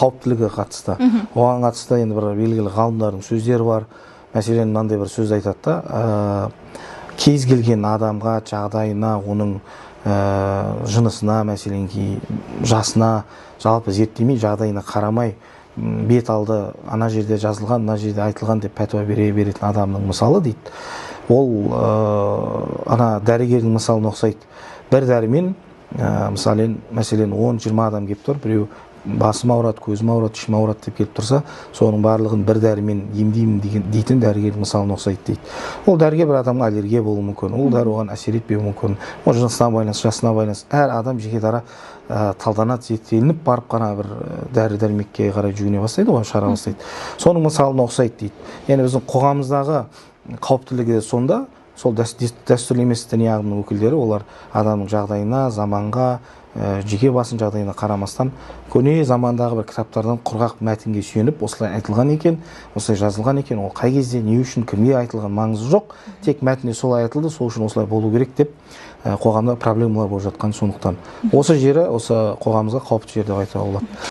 қауіптілігі қатысты. Оған қатысты енді бір белгілі ғалымдардың сөздері бар. Мәселен, мынандай бір сөз айтады да, кез келген адамға, жағдайына, оның жынысына, мәселен жасына жалпы зерттемей, жағдайына қарамай, бет алды, ана жерде жазылған, ана жерде айтылған деп пәтуа бере беретін адамның мысалы дейді. Ол ана дәрігердің мысалына ұқсайды. Бір дәрімен, мәселен 10-20 адам келіп тұр, біреу басым ауырады, көзім ауырады, ішім ауырады деп келіп тұрса, соның барлығын бір дәрімен емдеймін дейтін дәрігердің мысалына ұқсайды дейді. Ол дәріге бір адамға аллергия болуы мүмкін, ол дәрі оған әсер етпеуі мүмкін, ол жынысына байланысты, жасына байланысты. Әр адам жеке дара талданады, зерттелініп барып қана бір дәрі-дәрмекке қарай жүгіне бастайды, оған шара бастайды. Соның мысалына ұқсайды дейді. Яғни біздің қоғамымыздағы қауіптілігі сонда, сол дәстүрлі емес діни ағымның өкілдері, олар адамның жағдайына, заманға, жеке басын жағдайына қарамастан, көне замандағы бір кітаптардан құрғақ мәтінге сүйеніп, осылай айтылған екен, осылай жазылған екен, ол қай кезде, не үшін, кімге айтылған маңызы жоқ, тек мәтінде солай айтылды, сол үшін осылай болу керек деп қоғамда проблемалар болып жатқан сондықтан. Осы жері, осы қоғамымызға қауіпті жер деп айтуға болады.